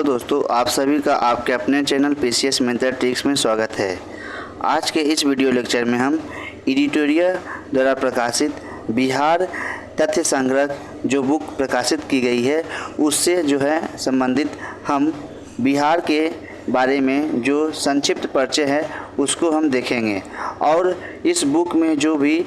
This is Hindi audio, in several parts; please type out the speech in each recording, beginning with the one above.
दोस्तों, आप सभी का आपके अपने चैनल पीसीएस मेथड ट्रिक्स में स्वागत है। आज के इस वीडियो लेक्चर में हम एडिटोरियल द्वारा प्रकाशित बिहार तथ्य संग्रह जो बुक प्रकाशित की गई है उससे संबंधित हम बिहार के बारे में जो संक्षिप्त परिचय है उसको हम देखेंगे। और इस बुक में जो भी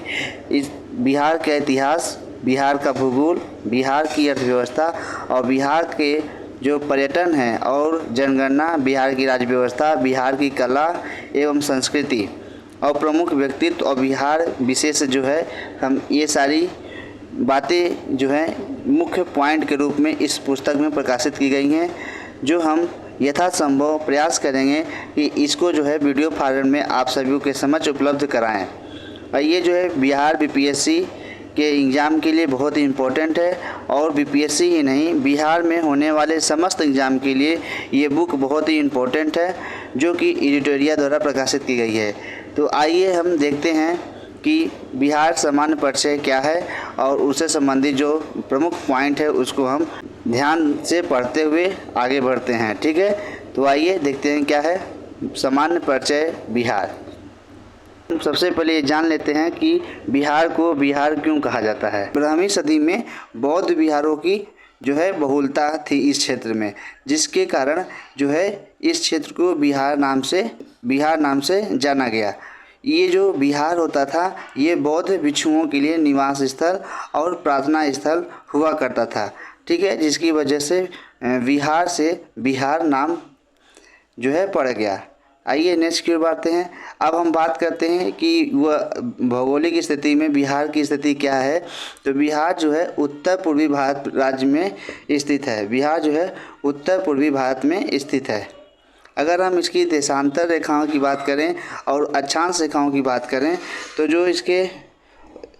इस बिहार का इतिहास, बिहार का भूगोल, बिहार की अर्थव्यवस्था और बिहार के जो पर्यटन है और जनगणना, बिहार की राज्य व्यवस्था, बिहार की कला एवं संस्कृति और प्रमुख व्यक्तित्व और बिहार विशेष हम ये सारी बातें मुख्य पॉइंट के रूप में इस पुस्तक में प्रकाशित की गई हैं, जो हम यथासंभव प्रयास करेंगे कि इसको वीडियो फॉर्मेट में आप सभी के समक्ष उपलब्ध कराएं। और ये बिहार बीपीएससी के एग्ज़ाम के लिए बहुत ही इम्पोर्टेंट है और बीपीएससी ही नहीं, बिहार में होने वाले समस्त एग्ज़ाम के लिए ये बुक बहुत ही इम्पोर्टेंट है, जो कि एडिटोरियल द्वारा प्रकाशित की गई है। तो आइए हम देखते हैं कि बिहार सामान्य परिचय क्या है और उससे संबंधित जो प्रमुख पॉइंट है उसको हम ध्यान से पढ़ते हुए आगे बढ़ते हैं। ठीक है, तो आइए देखते हैं क्या है सामान्य परिचय बिहार। सबसे पहले ये जान लेते हैं कि बिहार को बिहार क्यों कहा जाता है। 12वीं सदी में बौद्ध विहारों की बहुलता थी इस क्षेत्र में, जिसके कारण इस क्षेत्र को बिहार नाम से जाना गया। ये जो बिहार होता था ये बौद्ध भिक्षुओं के लिए निवास स्थल और प्रार्थना स्थल हुआ करता था। ठीक है, जिसकी वजह से बिहार से बिहार नाम पड़ गया। आइए नेक्स्ट की ओर बढ़ते हैं। अब हम बात करते हैं कि वह भौगोलिक स्थिति में बिहार की स्थिति क्या है। तो बिहार उत्तर पूर्वी भारत राज्य में स्थित है। बिहार उत्तर पूर्वी भारत में स्थित है। अगर हम इसकी देशांतर रेखाओं की बात करें और अक्षांश रेखाओं की बात करें तो जो इसके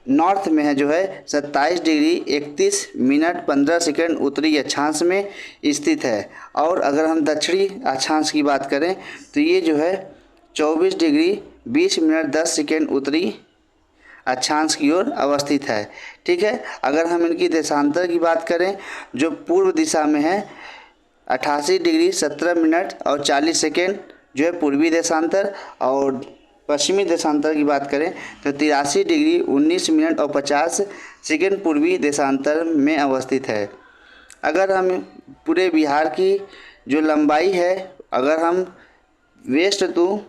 नॉर्थ में है 27 डिग्री 31 मिनट 15 सेकंड उत्तरी अक्षांश में स्थित है। और अगर हम दक्षिणी अक्षांश की बात करें तो ये 24 डिग्री 20 मिनट 10 सेकंड उत्तरी अक्षांश की ओर अवस्थित है। ठीक है, अगर हम इनकी देशांतर की बात करें जो पूर्व दिशा में है 88 डिग्री 17 मिनट और 40 सेकेंड पूर्वी देशांतर, और पश्चिमी देशांतर की बात करें तो 83 डिग्री 19 मिनट और 50 सेकेंड पूर्वी देशांतर में अवस्थित है। अगर हम पूरे बिहार की जो लंबाई है, अगर हम वेस्ट टू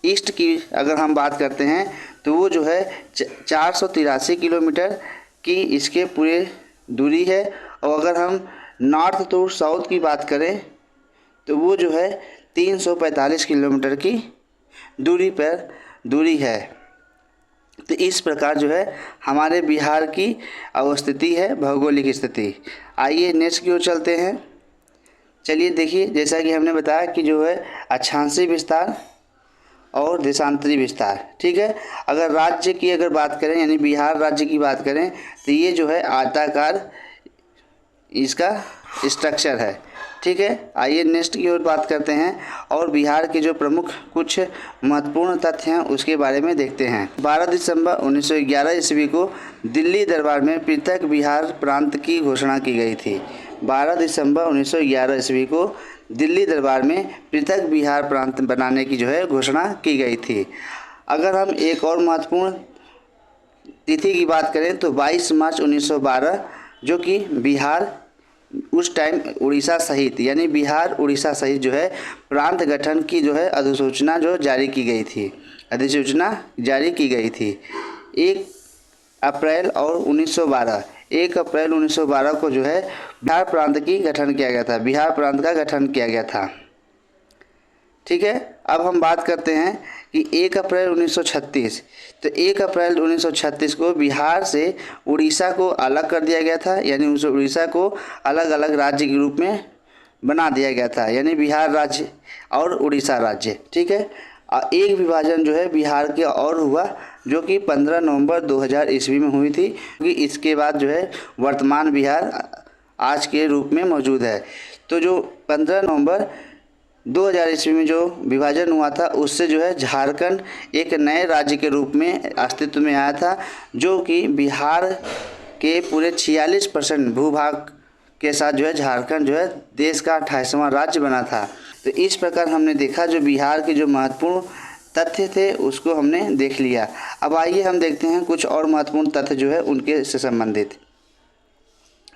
ईस्ट की अगर हम बात करते हैं तो वो 483 किलोमीटर की इसके पूरे दूरी है। और अगर हम नॉर्थ टू साउथ की बात करें तो वो 345 किलोमीटर की दूरी है। तो इस प्रकार हमारे बिहार की अवस्थिति है, भौगोलिक स्थिति। आइए नेक्स्ट की ओर चलते हैं। चलिए देखिए, जैसा कि हमने बताया कि अक्षांशीय विस्तार और देशांतरी विस्तार। ठीक है, अगर राज्य की अगर बात करें यानी बिहार राज्य की बात करें तो ये आयताकार इसका स्ट्रक्चर है। ठीक है, आइए नेक्स्ट की ओर बात करते हैं और बिहार के जो प्रमुख कुछ महत्वपूर्ण तथ्य हैं उसके बारे में देखते हैं। 12 दिसंबर 1911 ईस्वी को दिल्ली दरबार में पृथक बिहार प्रांत की घोषणा की गई थी। 12 दिसंबर 1911 ईस्वी को दिल्ली दरबार में पृथक बिहार प्रांत बनाने की घोषणा की गई थी। अगर हम एक और महत्वपूर्ण तिथि की बात करें तो 22 मार्च 1912 जो कि बिहार उस टाइम उड़ीसा सहित यानी बिहार उड़ीसा सहित प्रांत गठन की अधिसूचना जारी की गई थी। अधिसूचना जारी की गई थी 1 अप्रैल 1912 को बिहार प्रांत की गठन किया गया था, बिहार प्रांत का गठन किया गया था। ठीक है, अब हम बात करते हैं कि 1 अप्रैल 1936, तो 1 अप्रैल 1936 को बिहार से उड़ीसा को अलग कर दिया गया था, यानी उस उड़ीसा को अलग अलग राज्य के रूप में बना दिया गया था, यानी बिहार राज्य और उड़ीसा राज्य। ठीक है, एक विभाजन बिहार के और हुआ जो कि 15 नवंबर 2000 ईस्वी में हुई थी, क्योंकि इसके बाद वर्तमान बिहार आज के रूप में मौजूद है। तो जो 15 नवंबर 2000 ईस्वी में जो विभाजन हुआ था उससे झारखंड एक नए राज्य के रूप में अस्तित्व में आया था, जो कि बिहार के पूरे 46% भूभाग के साथ जो है झारखंड जो है देश का 28वां राज्य बना था। तो इस प्रकार हमने देखा जो बिहार के जो महत्वपूर्ण तथ्य थे उसको हमने देख लिया। अब आइए हम देखते हैं कुछ और महत्वपूर्ण तथ्य जो है उनके से संबंधित।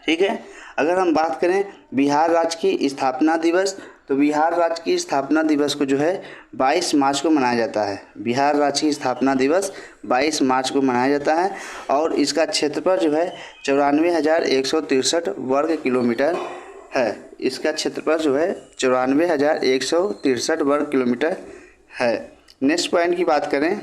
ठीक है, अगर हम बात करें बिहार राज्य की स्थापना दिवस, तो बिहार राज्य की स्थापना दिवस को जो है 22 मार्च को मनाया जाता है। बिहार राज्य की स्थापना दिवस 22 मार्च को मनाया जाता है और इसका क्षेत्रफल जो है 94,163 वर्ग किलोमीटर है। इसका क्षेत्रफल जो है 94,163 वर्ग किलोमीटर है। नेक्स्ट पॉइंट की बात करें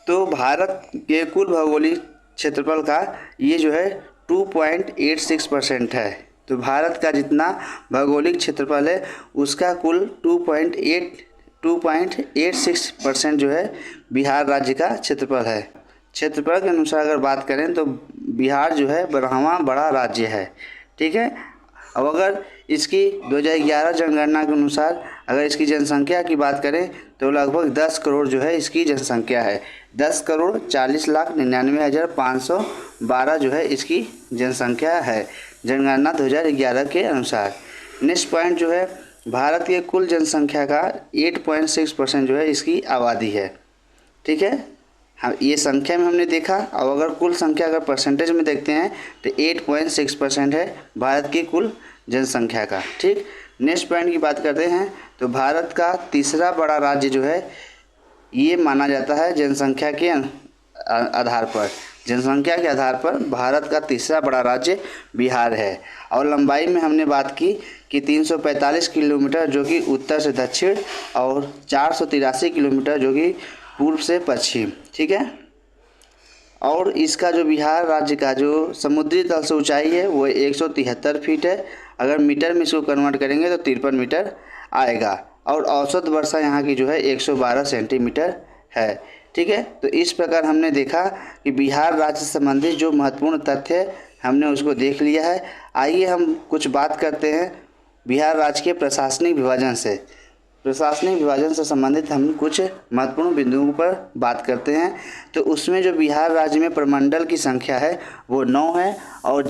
तो भारत के कुल भौगोलिक क्षेत्रफल का ये जो है 2.86% है। तो भारत का जितना भौगोलिक क्षेत्रफल है उसका कुल 2.86% जो है बिहार राज्य का क्षेत्रफल है। क्षेत्रफल के अनुसार अगर बात करें तो बिहार जो है 12वां बड़ा राज्य है। ठीक है, अब अगर इसकी 2011 जनगणना के अनुसार अगर इसकी जनसंख्या की बात करें तो लगभग 10 करोड़ जो है इसकी जनसंख्या है। 10,40,99,512 जो है इसकी जनसंख्या है जनगणना 2011 के अनुसार। नेक्स्ट पॉइंट जो है भारत के कुल जनसंख्या का 8.6% जो है इसकी आबादी है। ठीक है, हाँ ये संख्या में हमने देखा। अब अगर कुल संख्या अगर परसेंटेज में देखते हैं तो 8.6% है भारत की कुल जनसंख्या का। ठीक, नेक्स्ट पॉइंट की बात करते हैं तो भारत का तीसरा बड़ा राज्य जो है ये माना जाता है जनसंख्या के आधार पर। जनसंख्या के आधार पर भारत का तीसरा बड़ा राज्य बिहार है। और लंबाई में हमने बात की कि 345 किलोमीटर जो कि उत्तर से दक्षिण और 483 किलोमीटर जो कि पूर्व से पश्चिम। ठीक है, और इसका जो बिहार राज्य का जो समुद्री तल से ऊंचाई है वो 173 फीट है। अगर मीटर में इसको कन्वर्ट करेंगे तो 53 मीटर आएगा। और औसत वर्षा यहाँ की जो है 112 सेंटीमीटर है। ठीक है, तो इस प्रकार हमने देखा कि बिहार राज्य से संबंधित जो महत्वपूर्ण तथ्य है हमने उसको देख लिया है। आइए हम कुछ बात करते हैं बिहार राज्य के प्रशासनिक विभाजन से। प्रशासनिक विभाजन से संबंधित हम कुछ महत्वपूर्ण बिंदुओं पर बात करते हैं। तो उसमें जो बिहार राज्य में प्रमंडल की संख्या है वो 9 है और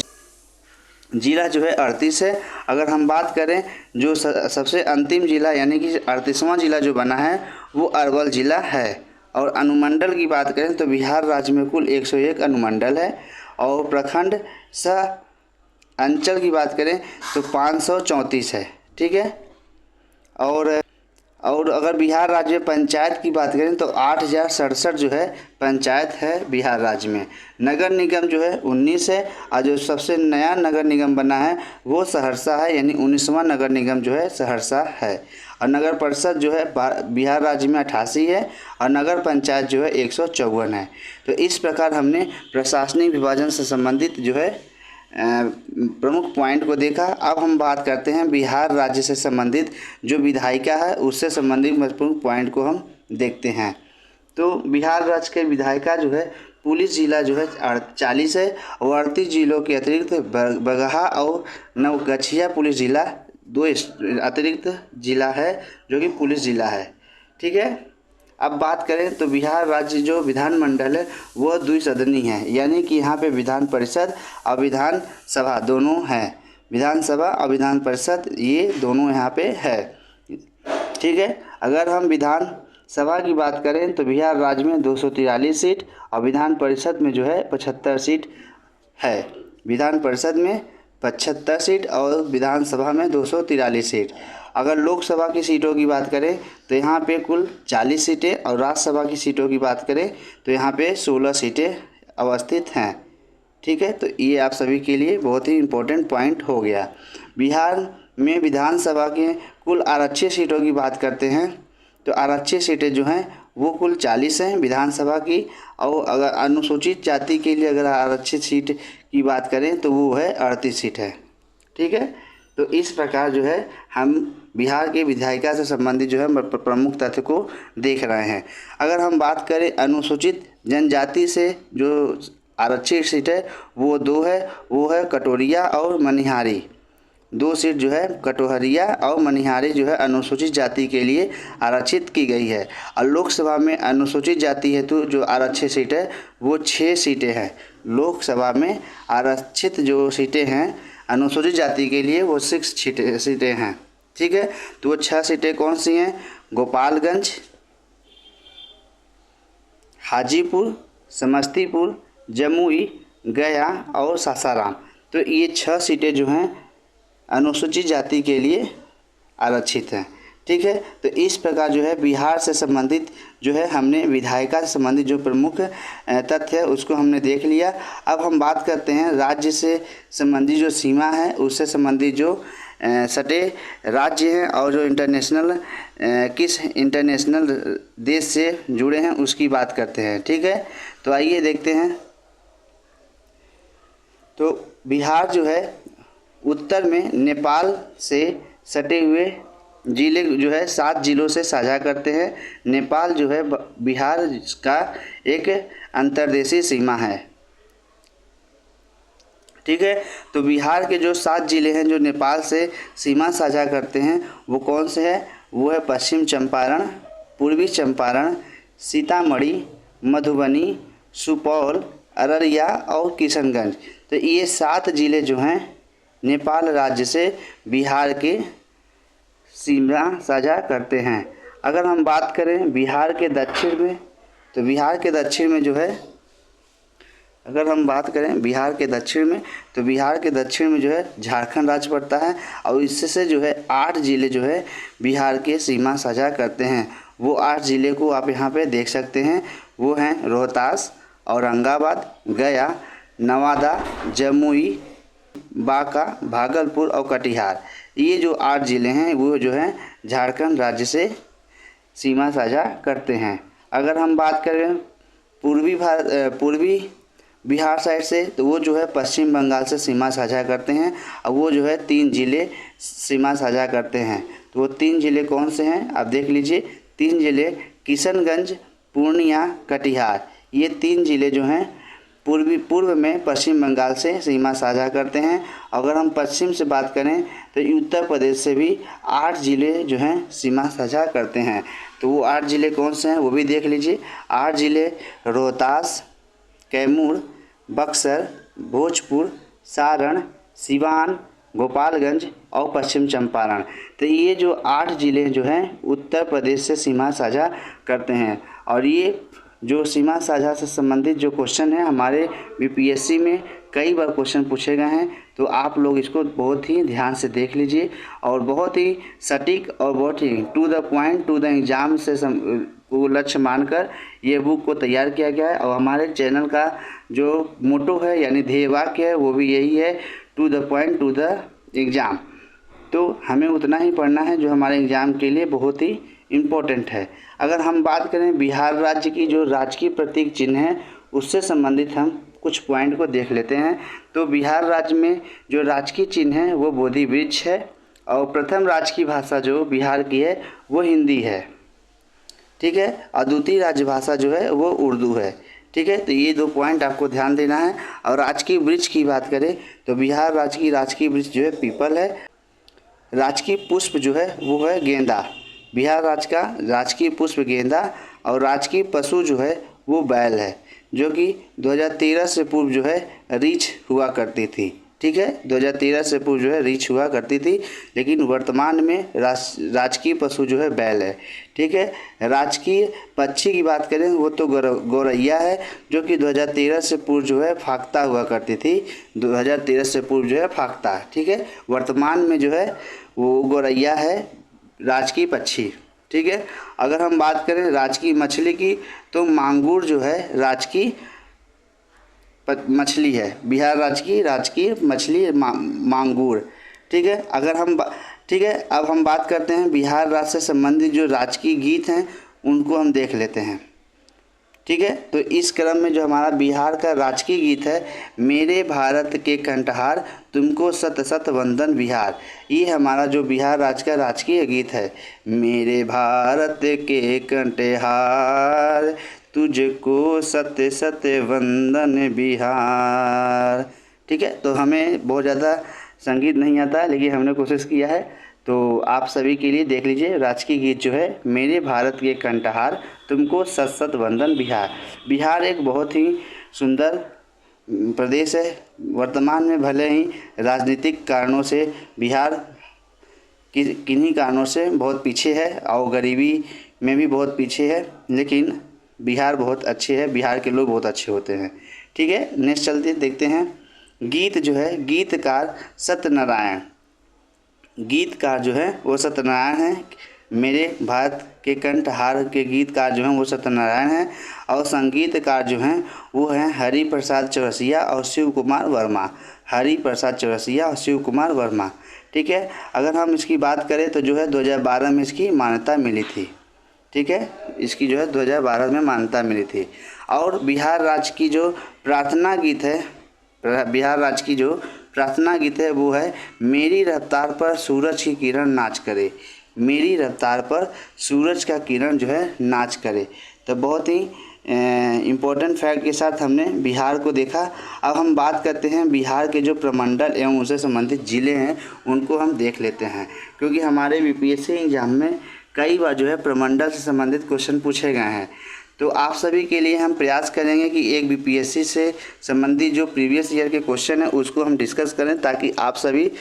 जिला जो है 38 है। अगर हम बात करें जो सबसे अंतिम जिला यानी कि 38वां जिला जो बना है वो अरवल जिला है। और अनुमंडल की बात करें तो बिहार राज्य में कुल 101 अनुमंडल है। और प्रखंड सह अंचल की बात करें तो 534 है। ठीक है, और अगर बिहार राज्य में पंचायत की बात करें तो 8,067 जो है पंचायत है बिहार राज्य में। नगर निगम जो है 19 है और जो सबसे नया नगर निगम बना है वो सहरसा है, यानी 19वां नगर निगम जो है सहरसा है। और नगर परिषद जो है बिहार राज्य में 88 है और नगर पंचायत जो है 154 है। तो इस प्रकार हमने प्रशासनिक विभाजन से संबंधित जो है प्रमुख पॉइंट को देखा। अब हम बात करते हैं बिहार राज्य से संबंधित जो विधायिका है उससे संबंधित महत्वपूर्ण पॉइंट को हम देखते हैं। तो बिहार राज्य के विधायिका जो है पुलिस जिला जो है 40 है और 38 जिलों के अतिरिक्त बगहा और नवगछिया पुलिस जिला 2 अतिरिक्त जिला है जो कि पुलिस जिला है। ठीक है, अब बात करें तो बिहार राज्य जो विधानमंडल है वह द्विसदनी है, यानी कि यहाँ पे विधान परिषद और विधान सभा दोनों हैं। विधानसभा और विधान परिषद ये दोनों यहाँ पे है। ठीक है, अगर हम विधान सभा की बात करें तो बिहार राज्य में 243 सीट और विधान परिषद में जो है 75 सीट है। विधान परिषद में 75 सीट और विधानसभा में 243 सीट। अगर लोकसभा की सीटों की बात करें तो यहाँ पे कुल 40 सीटें और राज्यसभा की सीटों की बात करें तो यहाँ पे 16 सीटें अवस्थित हैं। ठीक है, तो ये आप सभी के लिए बहुत ही इम्पोर्टेंट पॉइंट हो गया। बिहार में विधानसभा के कुल आरक्षित सीटों की बात करते हैं तो आरक्षित सीटें जो हैं वो कुल 40 हैं विधानसभा की। और अगर अनुसूचित जाति के लिए अगर आरक्षित सीट की बात करें तो वो है 38 सीट है। ठीक है, तो इस प्रकार जो है हम बिहार के विधायिका से संबंधित जो है प्रमुख तथ्य को देख रहे हैं। अगर हम बात करें अनुसूचित जनजाति से जो आरक्षित सीट है वो 2 है, वो है कटोरिया और मनिहारी। 2 सीट जो है कटोहरिया और मनिहारी जो है अनुसूचित जाति के लिए आरक्षित की गई है। और लोकसभा में अनुसूचित जाति हेतु जो आरक्षित सीट है वो 6 सीटें हैं। लोकसभा में आरक्षित जो सीटें हैं अनुसूचित जाति के लिए वो 6 सीटें हैं। ठीक है, तो वो 6 सीटें कौन सी हैं? गोपालगंज, हाजीपुर, समस्तीपुर, जमुई, गया और सासाराम। तो ये 6 सीटें जो हैं अनुसूचित जाति के लिए आरक्षित हैं। ठीक है, तो इस प्रकार जो है बिहार से संबंधित जो है हमने विधायिका से संबंधित जो प्रमुख तथ्य है उसको हमने देख लिया। अब हम बात करते हैं राज्य से संबंधित जो सीमा है उससे संबंधित जो सटे राज्य हैं और जो इंटरनेशनल किस इंटरनेशनल देश से जुड़े हैं उसकी बात करते हैं। ठीक है, तो आइए देखते हैं। तो बिहार जो है उत्तर में नेपाल से सटे हुए जिले जो है 7 जिलों से साझा करते हैं। नेपाल जो है बिहार का एक अंतर्देशीय सीमा है। ठीक है, तो बिहार के जो 7 जिले हैं जो नेपाल से सीमा साझा करते हैं वो कौन से हैं? वो है पश्चिम चंपारण, पूर्वी चंपारण, सीतामढ़ी, मधुबनी, सुपौल, अररिया और किशनगंज। तो ये 7 जिले जो हैं नेपाल राज्य से बिहार के सीमा साझा करते हैं। अगर हम बात करें बिहार के दक्षिण में, तो बिहार के दक्षिण में जो है अगर हम बात करें बिहार के दक्षिण में, तो बिहार के दक्षिण में जो है झारखंड राज्य पड़ता है और इससे जो है 8 जिले जो है बिहार के सीमा साझा करते हैं। वो 8 जिले को आप यहाँ पे देख सकते हैं। वो हैं रोहतास, औरंगाबाद, गया, नवादा, जमुई, बांका, भागलपुर और कटिहार। ये जो 8 जिले हैं वो जो है झारखंड राज्य से सीमा साझा करते हैं। अगर हम बात करें पूर्वी बिहार साइड से, तो वो जो है पश्चिम बंगाल से सीमा साझा करते हैं और वो जो है 3 जिले सीमा साझा करते हैं। तो वो 3 जिले कौन से हैं आप देख लीजिए। 3 जिले किशनगंज, पूर्णिया, कटिहार, ये 3 जिले जो हैं पूर्व में पश्चिम बंगाल से सीमा साझा करते हैं। अगर हम पश्चिम से बात करें तो उत्तर प्रदेश से भी 8 जिले जो हैं सीमा साझा करते हैं। तो वो 8 जिले कौन से हैं वो भी देख लीजिए। 8 जिले रोहतास, कैमूर, बक्सर, भोजपुर, सारण, सिवान, गोपालगंज और पश्चिम चंपारण। तो ये जो 8 जिले जो हैं उत्तर प्रदेश से सीमा साझा करते हैं। और ये जो सीमा साझा से संबंधित जो क्वेश्चन है हमारे बीपीएससी में कई बार क्वेश्चन पूछे गए हैं, तो आप लोग इसको बहुत ही ध्यान से देख लीजिए और बहुत ही सटीक और बहुत ही to the point to the exam से को लक्ष्य मानकर ये बुक को तैयार किया गया है। और हमारे चैनल का जो मोटो है यानी ध्येय वाक्य है वो भी यही है, to the point to the exam. तो हमें उतना ही पढ़ना है जो हमारे एग्ज़ाम के लिए बहुत ही इम्पोर्टेंट है। अगर हम बात करें बिहार राज्य की जो राजकीय प्रतीक चिन्ह है उससे संबंधित हम कुछ पॉइंट को देख लेते हैं। तो बिहार राज्य में जो राजकीय चिन्ह है वो बोधि वृक्ष है और प्रथम राजकीय भाषा जो बिहार की है वो हिंदी है। ठीक है, और द्वितीय राजभाषा जो है वो उर्दू है। ठीक है, तो ये 2 पॉइंट आपको ध्यान देना है। और राजकीय वृक्ष की बात करें तो बिहार राज्य की राजकीय वृक्ष जो है पीपल है। राजकीय पुष्प जो है वो है गेंदा। बिहार राज्य का राजकीय पुष्प गेंदा और राजकीय पशु जो है वो बैल है, जो कि 2013 से पूर्व जो है रीछ हुआ करती थी। ठीक है, 2013 से पूर्व जो है रीछ हुआ करती थी, लेकिन वर्तमान में राजकीय पशु जो है बैल है। ठीक है, राजकीय पक्षी की बात करें वो तो गौरैया है, जो कि 2013 से पूर्व जो है फाख्ता हुआ करती थी। 2013 से पूर्व जो है फाख्ता। ठीक है, वर्तमान में जो है वो गौरैया है राजकीय पक्षी। ठीक है, अगर हम बात करें राजकीय मछली की तो मांगूर जो है राजकीय मछली है। बिहार राज्य की राजकीय मछली मांगूर। ठीक है, अब हम बात करते हैं बिहार राज्य से संबंधित जो राजकीय गीत हैं उनको हम देख लेते हैं। ठीक है, तो इस क्रम में जो हमारा बिहार का राजकीय गीत है, मेरे भारत के कंठहार तुमको सत सत वंदन बिहार, ये हमारा जो बिहार राज्य का राजकीय गीत है। मेरे भारत के कंठहार तुझको सत सत वंदन बिहार। ठीक है, तो हमें बहुत ज़्यादा संगीत नहीं आता है, लेकिन हमने कोशिश किया है। तो आप सभी के लिए देख लीजिए राजकीय गीत जो है, मेरे भारत के कंठहार तुमको सत सत वंदन बिहार। बिहार एक बहुत ही सुंदर प्रदेश है। वर्तमान में भले ही राजनीतिक कारणों से बिहार किन्हीं कारणों से बहुत पीछे है और गरीबी में भी बहुत पीछे है, लेकिन बिहार बहुत अच्छे है, बिहार के लोग बहुत अच्छे होते हैं। ठीक है, नेक्स्ट चलते देखते हैं। गीत जो है, गीतकार सत्यनारायण, गीतकार जो है वो सत्यनारायण है। मेरे भारत के कंठहार के गीतकार जो हैं वो सत्यनारायण हैं, और संगीतकार जो हैं वो हैं हरि प्रसाद चौरसिया और शिव कुमार वर्मा। हरि प्रसाद चौरसिया और शिव कुमार वर्मा। ठीक है, अगर हम इसकी बात करें तो जो है 2012 में इसकी मान्यता मिली थी। ठीक है, इसकी जो है 2012 में मान्यता मिली थी। और बिहार राज्य की जो प्रार्थना गीत है, बिहार राज्य की जो प्रार्थना गीत है वो है मेरी रफ्तार पर सूरज की किरण नाच करे। मेरी रफ्तार पर सूरज का किरण जो है नाच करे। तो बहुत ही इम्पोर्टेंट फैक्ट के साथ हमने बिहार को देखा। अब हम बात करते हैं बिहार के जो प्रमंडल एवं उससे संबंधित ज़िले हैं उनको हम देख लेते हैं, क्योंकि हमारे बीपीएससी एग्जाम में कई बार जो है प्रमंडल से संबंधित क्वेश्चन पूछे गए हैं। तो आप सभी के लिए हम प्रयास करेंगे कि एक बीपीएससी से संबंधित जो प्रीवियस ईयर के क्वेश्चन है उसको हम डिस्कस करें, ताकि आप सभी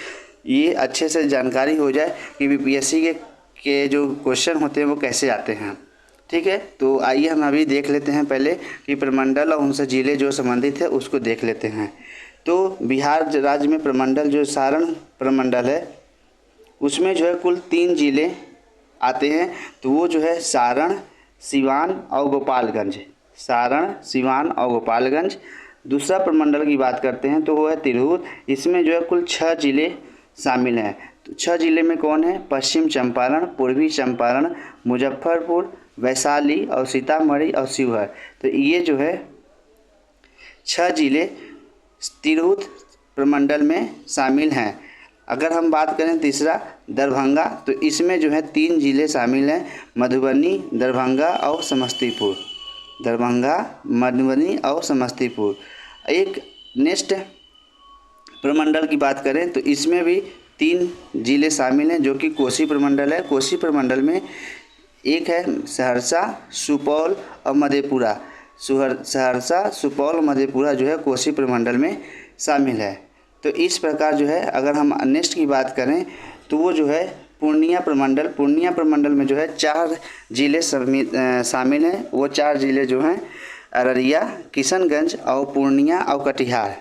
ये अच्छे से जानकारी हो जाए कि बीपीएससी के जो क्वेश्चन होते हैं वो कैसे आते हैं। ठीक है, तो आइए हम अभी देख लेते हैं पहले कि प्रमंडल और उनसे ज़िले जो संबंधित है उसको देख लेते हैं। तो बिहार राज्य में प्रमंडल जो सारण प्रमंडल है उसमें जो है कुल 3 ज़िले आते हैं। तो वो जो है सारण, सिवान और गोपालगंज। सारण, सिवान और गोपालगंज। दूसरा प्रमंडल की बात करते हैं तो वो है तिरहुत। इसमें जो है कुल 6 ज़िले शामिल हैं। तो 6 ज़िले में कौन है? पश्चिम चंपारण, पूर्वी चंपारण, मुजफ्फरपुर, वैशाली और सीतामढ़ी और शिवहर। तो ये जो है 6 ज़िले तिरहुत प्रमंडल में शामिल हैं। अगर हम बात करें तीसरा दरभंगा, तो इसमें जो है 3 ज़िले शामिल हैं, मधुबनी, दरभंगा और समस्तीपुर। दरभंगा, मधुबनी और समस्तीपुर। एक नेक्स्ट प्रमंडल की बात करें तो इसमें भी 3 ज़िले शामिल हैं जो कि कोसी प्रमंडल है। कोसी प्रमंडल में एक है सहरसा, सुपौल और मधेपुरा। सहरसा, सुपौल और मधेपुरा जो है कोसी प्रमंडल में शामिल है। तो इस प्रकार जो है अगर हम नेक्स्ट की बात करें तो वो जो है पूर्णिया प्रमंडल। पूर्णिया प्रमंडल में जो है 4 ज़िले शामिल हैं। वो 4 ज़िले जो हैं अररिया, किशनगंज और पूर्णिया और कटिहार।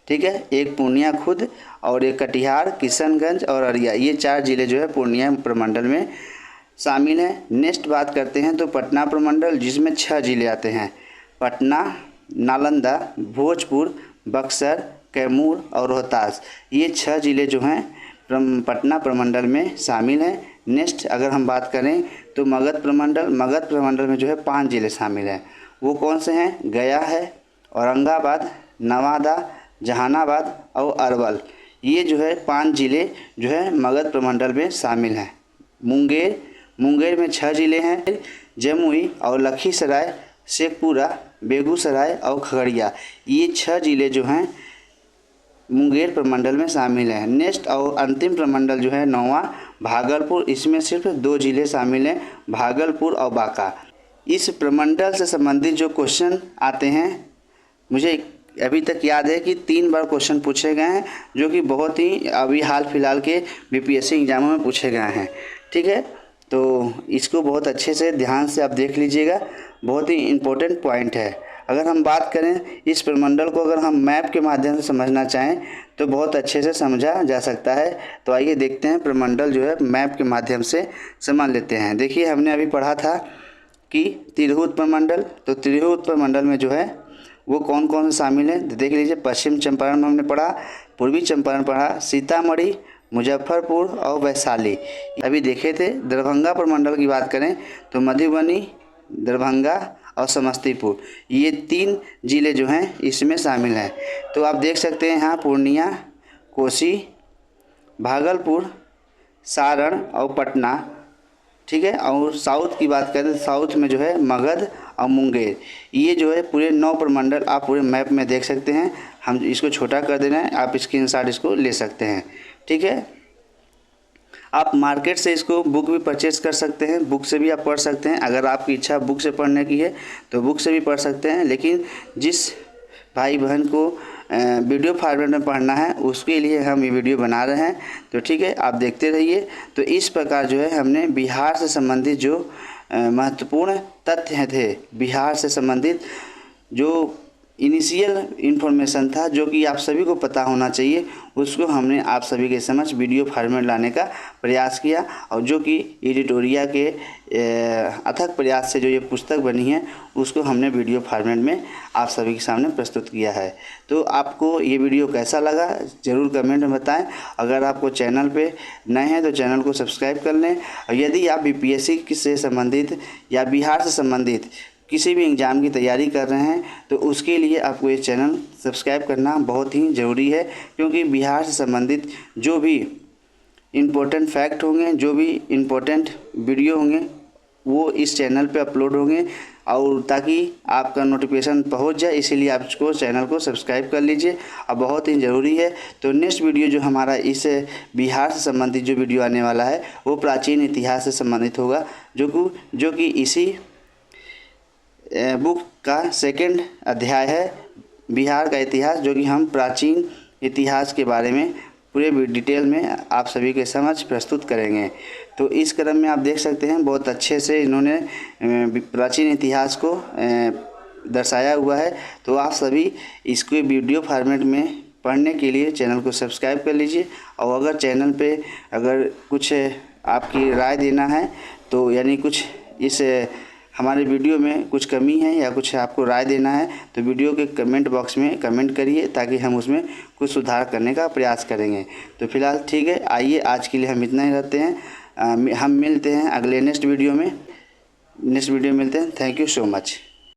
ठीक है, एक पूर्णिया खुद और एक कटिहार, किशनगंज और अररिया, ये 4 ज़िले जो है पूर्णिया प्रमंडल में शामिल हैं। नेक्स्ट बात करते हैं तो पटना प्रमंडल, जिसमें 6 ज़िले आते हैं। पटना, नालंदा, भोजपुर, बक्सर, कैमूर और रोहतास, ये 6 ज़िले जो हैं पटना प्रमंडल में शामिल हैं। नेक्स्ट अगर हम बात करें तो मगध प्रमंडल। मगध प्रमंडल में जो है 5 ज़िले शामिल हैं। वो कौन से हैं? गया है, औरंगाबाद, नवादा, जहानाबाद और अरवल। ये जो है 5 ज़िले जो है मगध प्रमंडल में शामिल हैं। मुंगेर में 6 ज़िले हैं, जमुई और लखीसराय, शेखपुरा, बेगूसराय और खगड़िया, ये 6 ज़िले जो हैं मुंगेर प्रमंडल में शामिल हैं। नेक्स्ट और अंतिम प्रमंडल जो है 9वां भागलपुर। इसमें सिर्फ 2 ज़िले शामिल हैं, भागलपुर और बांका। इस प्रमंडल से संबंधित जो क्वेश्चन आते हैं, मुझे अभी तक याद है कि 3 बार क्वेश्चन पूछे गए हैं, जो कि बहुत ही अभी हाल फिलहाल के बीपीएससी एग्जामों में पूछे गए हैं। ठीक है, तो इसको बहुत अच्छे से ध्यान से आप देख लीजिएगा, बहुत ही इम्पोर्टेंट पॉइंट है। अगर हम बात करें इस प्रमंडल को अगर हम मैप के माध्यम से समझना चाहें तो बहुत अच्छे से समझा जा सकता है। तो आइए देखते हैं प्रमंडल जो है मैप के माध्यम से समझ लेते हैं। देखिए, हमने अभी पढ़ा था कि तिरहुत प्रमंडल, तो तिरहुत प्रमंडल में जो है वो कौन कौन से शामिल हैं तो देख लीजिए। पश्चिम चंपारण में हमने पढ़ा, पूर्वी चंपारण पढ़ा, सीतामढ़ी, मुजफ्फरपुर और वैशाली अभी देखे थे। दरभंगा प्रमंडल की बात करें तो मधुबनी, दरभंगा और समस्तीपुर, ये 3 ज़िले जो हैं इसमें शामिल हैं। तो आप देख सकते हैं यहाँ पूर्णिया, कोसी, भागलपुर, सारण और पटना। ठीक है, और साउथ की बात करें तो साउथ में जो है मगध और मुंगेर, ये जो है पूरे 9 प्रमंडल आप पूरे मैप में देख सकते हैं। हम इसको छोटा कर देना है, आप स्क्रीनशॉट इसको ले सकते हैं। ठीक है, आप मार्केट से इसको बुक भी परचेस कर सकते हैं, बुक से भी आप पढ़ सकते हैं। अगर आपकी इच्छा बुक से पढ़ने की है तो बुक से भी पढ़ सकते हैं, लेकिन जिस भाई बहन को वीडियो फॉर्मेट में पढ़ना है, उसके लिए हम ये वीडियो बना रहे हैं। तो ठीक है, आप देखते रहिए। तो इस प्रकार जो है हमने बिहार से संबंधित जो महत्वपूर्ण तथ्य थे, बिहार से संबंधित जो इनिशियल इन्फॉर्मेशन था जो कि आप सभी को पता होना चाहिए, उसको हमने आप सभी के समक्ष वीडियो फॉर्मेट लाने का प्रयास किया, और जो कि एडिटोरिया के अथक प्रयास से जो ये पुस्तक बनी है उसको हमने वीडियो फॉर्मेट में आप सभी के सामने प्रस्तुत किया है। तो आपको ये वीडियो कैसा लगा ज़रूर कमेंट में बताएं। अगर आपको चैनल पे नए हैं तो चैनल को सब्सक्राइब कर लें, और यदि आप बीपीएससी से संबंधित या बिहार से संबंधित किसी भी एग्ज़ाम की तैयारी कर रहे हैं तो उसके लिए आपको ये चैनल सब्सक्राइब करना बहुत ही ज़रूरी है, क्योंकि बिहार से संबंधित जो भी इम्पोर्टेंट फैक्ट होंगे, जो भी इम्पोर्टेंट वीडियो होंगे, वो इस चैनल पे अपलोड होंगे, और ताकि आपका नोटिफिकेशन पहुंच जाए, इसीलिए आप इसको चैनल को सब्सक्राइब कर लीजिए, और बहुत ही ज़रूरी है। तो नेक्स्ट वीडियो जो हमारा इस बिहार से संबंधित जो वीडियो आने वाला है वो प्राचीन इतिहास से संबंधित होगा, जो कि इसी बुक का सेकंड अध्याय है, बिहार का इतिहास, जो कि हम प्राचीन इतिहास के बारे में पूरे डिटेल में आप सभी के समक्ष प्रस्तुत करेंगे। तो इस क्रम में आप देख सकते हैं बहुत अच्छे से इन्होंने प्राचीन इतिहास को दर्शाया हुआ है। तो आप सभी इसको वीडियो फॉर्मेट में पढ़ने के लिए चैनल को सब्सक्राइब कर लीजिए, और अगर चैनल पे अगर कुछ आपकी राय देना है तो यानी कुछ इस हमारे वीडियो में कुछ कमी है या कुछ आपको राय देना है तो वीडियो के कमेंट बॉक्स में कमेंट करिए, ताकि हम उसमें कुछ सुधार करने का प्रयास करेंगे। तो फिलहाल ठीक है, आइए आज के लिए हम इतना ही रखते हैं। हम मिलते हैं अगले नेक्स्ट वीडियो में मिलते हैं। Thank you so much.